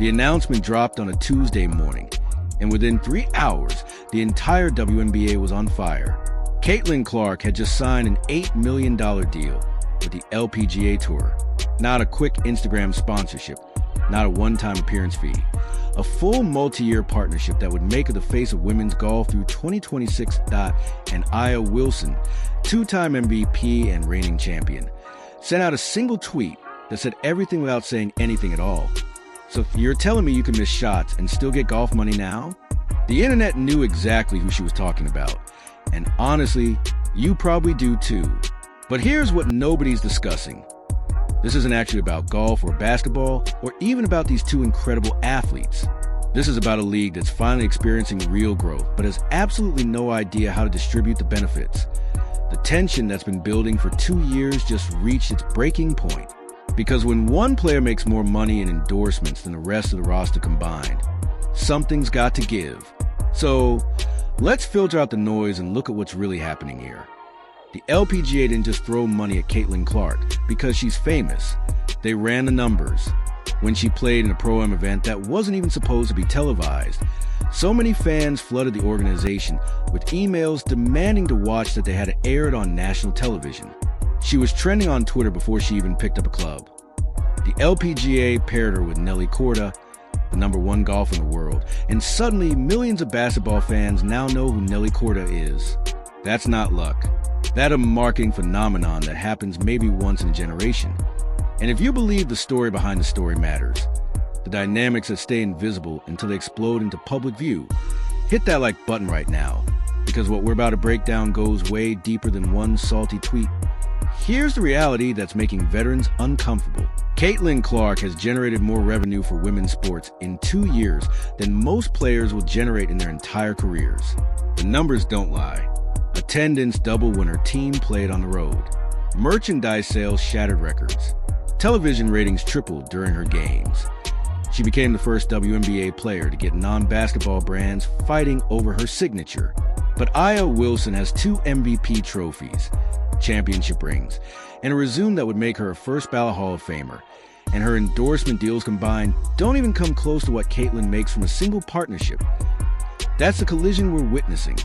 The announcement dropped on a Tuesday morning, and within 3 hours, the entire WNBA was on fire. Caitlin Clark had just signed an $8 million deal with the LPGA Tour. Not a quick Instagram sponsorship, not a one-time appearance fee. A full multi-year partnership that would make her the face of women's golf through 2026. And Aya Wilson, two-time MVP and reigning champion, sent out a single tweet that said everything without saying anything at all. So you're telling me you can miss shots and still get golf money now? The internet knew exactly who she was talking about. And honestly, you probably do too. But here's what nobody's discussing. This isn't actually about golf or basketball or even about these two incredible athletes. This is about a league that's finally experiencing real growth, but has absolutely no idea how to distribute the benefits. The tension that's been building for 2 years just reached its breaking point. Because when one player makes more money in endorsements than the rest of the roster combined, something's got to give. So let's filter out the noise and look at what's really happening here. The LPGA didn't just throw money at Caitlin Clark because she's famous. They ran the numbers. When she played in a Pro-Am event that wasn't even supposed to be televised, so many fans flooded the organization with emails demanding to watch that they had it aired on national television. She was trending on Twitter before she even picked up a club. The LPGA paired her with Nelly Korda, the #1 golfer in the world, and suddenly millions of basketball fans now know who Nelly Korda is. That's not luck. That's a marketing phenomenon that happens maybe once in a generation. And if you believe the story behind the story matters, the dynamics that stay invisible until they explode into public view, hit that like button right now, because what we're about to break down goes way deeper than one salty tweet. Here's the reality that's making veterans uncomfortable. Caitlin Clark has generated more revenue for women's sports in 2 years than most players will generate in their entire careers. The numbers don't lie. Attendance doubled when her team played on the road. Merchandise sales shattered records. Television ratings tripled during her games. She became the first WNBA player to get non-basketball brands fighting over her signature. But Aya Wilson has 2 MVP trophies, championship rings, and a resume that would make her a first-ballot Hall of Famer. And her endorsement deals combined don't even come close to what Caitlin makes from a single partnership. That's the collision we're witnessing.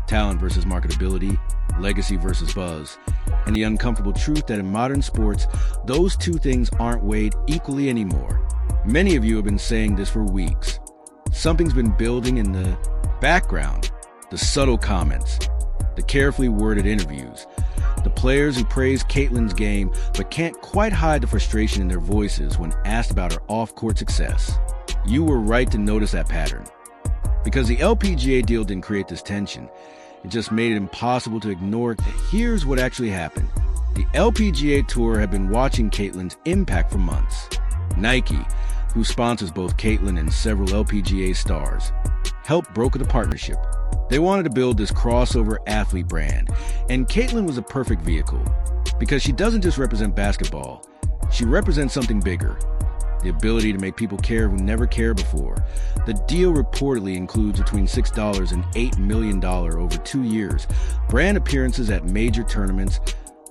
Talent versus marketability, legacy versus buzz, and the uncomfortable truth that in modern sports, those two things aren't weighed equally anymore. Many of you have been saying this for weeks. Something's been building in the background. The subtle comments, the carefully worded interviews, the players who praise Caitlin's game but can't quite hide the frustration in their voices when asked about her off-court success. You were right to notice that pattern. Because the LPGA deal didn't create this tension, it just made it impossible to ignore it. Here's what actually happened. The LPGA Tour had been watching Caitlin's impact for months. Nike, who sponsors both Caitlin and several LPGA stars, helped broker the partnership. They wanted to build this crossover athlete brand, and Caitlin was a perfect vehicle. Because she doesn't just represent basketball, she represents something bigger. The ability to make people care who never cared before. The deal reportedly includes between $6 and $8 million over 2 years, brand appearances at major tournaments,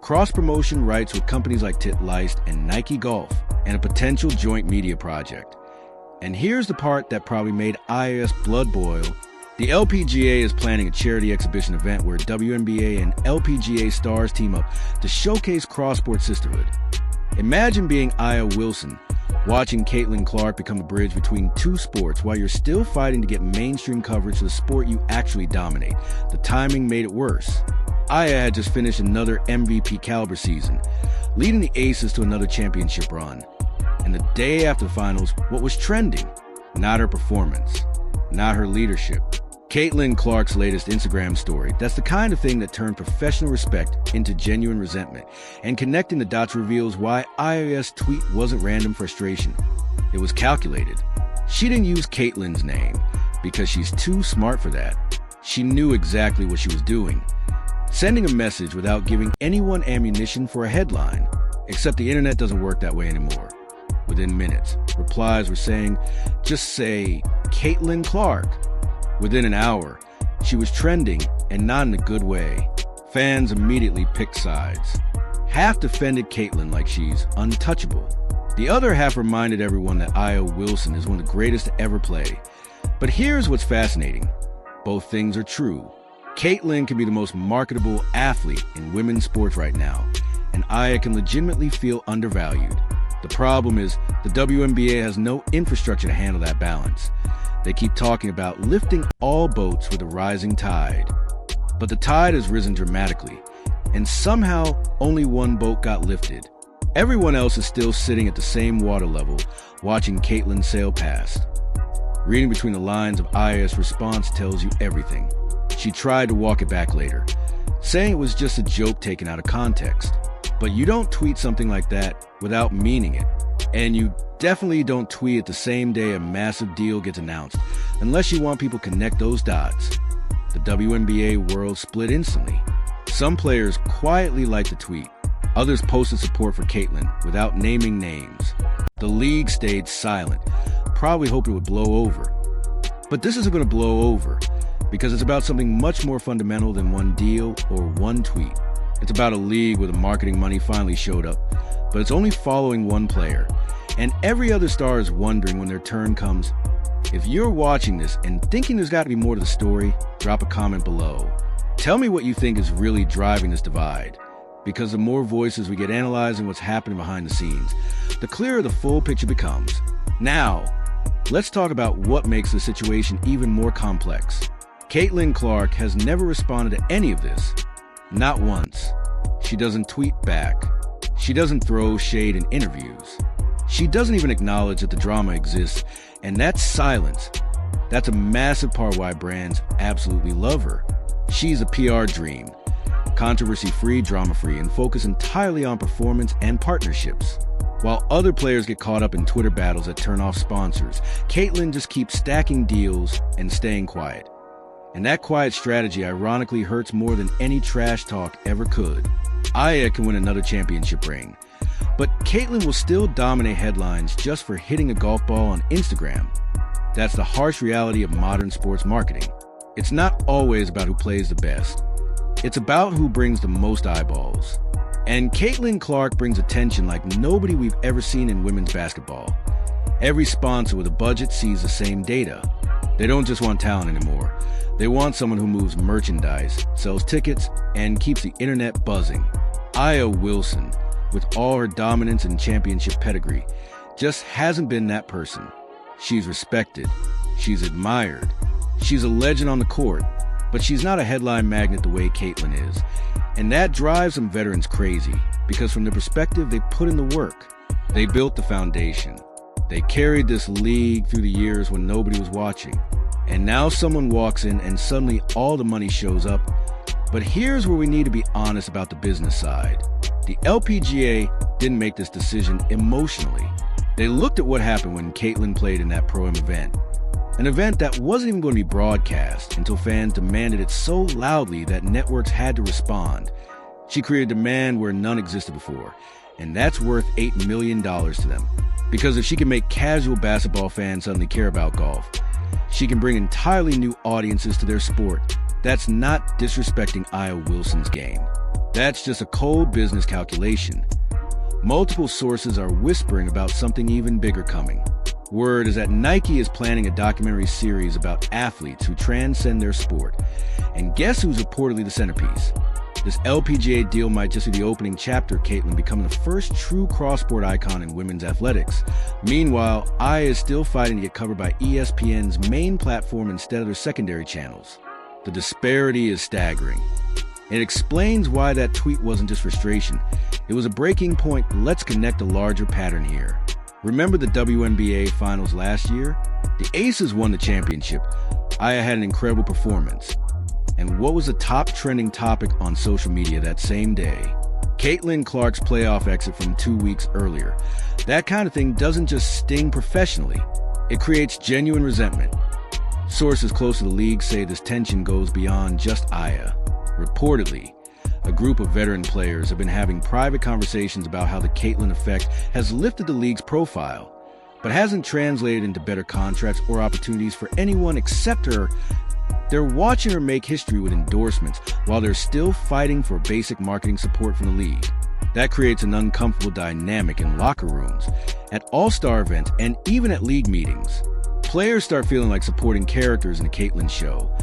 cross-promotion rights with companies like Titleist and Nike Golf, and a potential joint media project. And here's the part that probably made Aya's blood boil. The LPGA is planning a charity exhibition event where WNBA and LPGA stars team up to showcase cross-sport sisterhood. Imagine being Aya Wilson, watching Caitlin Clark become the bridge between two sports while you're still fighting to get mainstream coverage of the sport you actually dominate. The timing made it worse. Aya had just finished another MVP caliber season, leading the Aces to another championship run. And the day after the finals, what was trending? Not her performance, not her leadership. Caitlin Clark's latest Instagram story, that's the kind of thing that turned professional respect into genuine resentment. And connecting the dots reveals why Aya's tweet wasn't random frustration. It was calculated. She didn't use Caitlin's name because she's too smart for that. She knew exactly what she was doing. Sending a message without giving anyone ammunition for a headline. Except the internet doesn't work that way anymore. Within minutes, replies were saying, just say, Caitlin Clark. Within an hour, she was trending, and not in a good way. Fans immediately picked sides. Half defended Caitlin like she's untouchable. The other half reminded everyone that Aya Wilson is one of the greatest to ever play. But here's what's fascinating. Both things are true. Caitlin can be the most marketable athlete in women's sports right now, and Aya can legitimately feel undervalued. The problem is the WNBA has no infrastructure to handle that balance. They keep talking about lifting all boats with a rising tide. But the tide has risen dramatically, and somehow only one boat got lifted. Everyone else is still sitting at the same water level, watching Caitlin sail past. Reading between the lines of Aya's response tells you everything. She tried to walk it back later, saying it was just a joke taken out of context. But you don't tweet something like that without meaning it. And you definitely don't tweet it the same day a massive deal gets announced, unless you want people to connect those dots. The WNBA world split instantly. Some players quietly liked the tweet. Others posted support for Caitlin without naming names. The league stayed silent, probably hoping it would blow over. But this isn't going to blow over, because it's about something much more fundamental than one deal or one tweet. It's about a league where the marketing money finally showed up, but it's only following one player. And every other star is wondering when their turn comes. If you're watching this and thinking there's got to be more to the story, drop a comment below. Tell me what you think is really driving this divide. Because the more voices we get analyzing what's happening behind the scenes, the clearer the full picture becomes. Now, let's talk about what makes the situation even more complex. Caitlin Clark has never responded to any of this. Not once. She doesn't tweet back. She doesn't throw shade in interviews. She doesn't even acknowledge that the drama exists, and that silence, that's a massive part why brands absolutely love her. She's a PR dream, controversy-free, drama-free, and focused entirely on performance and partnerships. While other players get caught up in Twitter battles that turn off sponsors, Caitlin just keeps stacking deals and staying quiet. And that quiet strategy ironically hurts more than any trash talk ever could. Aya can win another championship ring, but Caitlin will still dominate headlines just for hitting a golf ball on Instagram. That's the harsh reality of modern sports marketing. It's not always about who plays the best. It's about who brings the most eyeballs. And Caitlin Clark brings attention like nobody we've ever seen in women's basketball. Every sponsor with a budget sees the same data. They don't just want talent anymore. They want someone who moves merchandise, sells tickets, and keeps the internet buzzing. Aya Wilson, with all her dominance and championship pedigree, just hasn't been that person. She's respected. She's admired. She's a legend on the court, but she's not a headline magnet the way Caitlin is. And that drives some veterans crazy, because from their perspective, they put in the work. They built the foundation. They carried this league through the years when nobody was watching. And now someone walks in and suddenly all the money shows up. But here's where we need to be honest about the business side. The LPGA didn't make this decision emotionally. They looked at what happened when Caitlin played in that Pro-Am event. An event that wasn't even going to be broadcast until fans demanded it so loudly that networks had to respond. She created demand where none existed before, and that's worth $8 million to them. Because if she can make casual basketball fans suddenly care about golf, she can bring entirely new audiences to their sport. That's not disrespecting Aya Wilson's game. That's just a cold business calculation. Multiple sources are whispering about something even bigger coming. Word is that Nike is planning a documentary series about athletes who transcend their sport. And guess who's reportedly the centerpiece? This LPGA deal might just be the opening chapter of Caitlin becoming the first true cross-sport icon in women's athletics. Meanwhile, Aya is still fighting to get covered by ESPN's main platform instead of their secondary channels. The disparity is staggering. It explains why that tweet wasn't just frustration. It was a breaking point. Let's connect a larger pattern here. Remember the WNBA finals last year? The Aces won the championship. Aya had an incredible performance. And what was the top trending topic on social media that same day? Caitlin Clark's playoff exit from 2 weeks earlier. That kind of thing doesn't just sting professionally. It creates genuine resentment. Sources close to the league say this tension goes beyond just Aya. Reportedly, a group of veteran players have been having private conversations about how the Caitlin effect has lifted the league's profile, but hasn't translated into better contracts or opportunities for anyone except her. They're watching her make history with endorsements while they're still fighting for basic marketing support from the league. That creates an uncomfortable dynamic in locker rooms, at all-star events, and even at league meetings. Players start feeling like supporting characters in the Caitlyn show,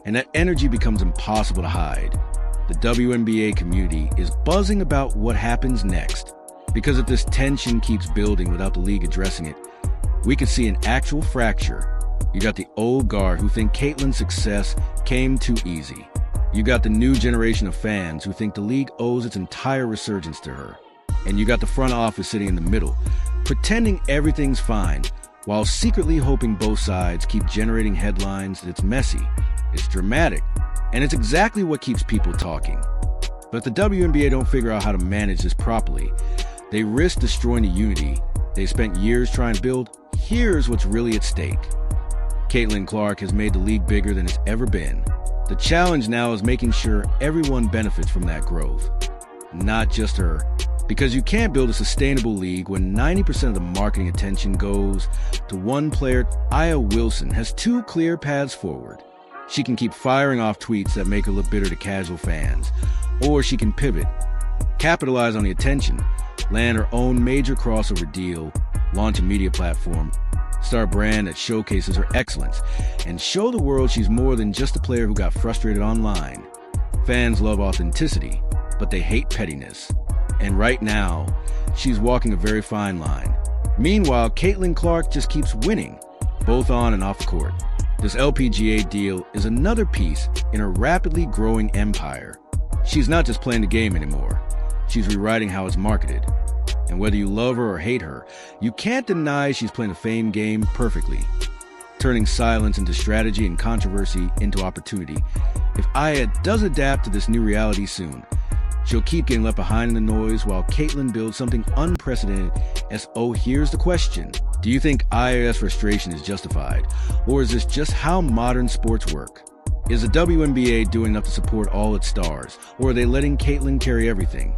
and that energy becomes impossible to hide. The WNBA community is buzzing about what happens next, because if this tension keeps building without the league addressing it, we could see an actual fracture. You got the old guard who think Caitlyn's success came too easy. You got the new generation of fans who think the league owes its entire resurgence to her. And you got the front office sitting in the middle, pretending everything's fine, while secretly hoping both sides keep generating headlines that it's messy, it's dramatic, and it's exactly what keeps people talking. But if the WNBA don't figure out how to manage this properly, they risk destroying the unity they spent years trying to build. Here's what's really at stake. Caitlyn Clark has made the league bigger than it's ever been. The challenge now is making sure everyone benefits from that growth, not just her. Because you can't build a sustainable league when 90% of the marketing attention goes to one player. Aya Wilson has two clear paths forward. She can keep firing off tweets that make her look bitter to casual fans, or she can pivot, capitalize on the attention, land her own major crossover deal, launch a media platform, start a brand that showcases her excellence, and show the world she's more than just a player who got frustrated online. Fans love authenticity, but they hate pettiness. And right now, she's walking a very fine line. Meanwhile, Caitlyn Clark just keeps winning, both on and off the court. This LPGA deal is another piece in her rapidly growing empire. She's not just playing the game anymore. She's rewriting how it's marketed. And whether you love her or hate her, you can't deny she's playing the fame game perfectly, turning silence into strategy and controversy into opportunity. If Aya does adapt to this new reality soon, she'll keep getting left behind in the noise while Caitlyn builds something unprecedented. Here's the question. Do you think Aya's frustration is justified? Or is this just how modern sports work? Is the WNBA doing enough to support all its stars? Or are they letting Caitlyn carry everything?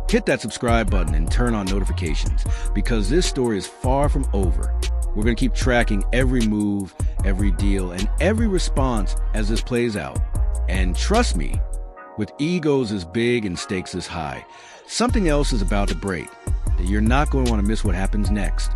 Hit that subscribe button and turn on notifications, because this story is far from over. We're going to keep tracking every move, every deal, and every response as this plays out. And trust me, with egos as big and stakes as high, something else is about to break that you're not going to want to miss what happens next.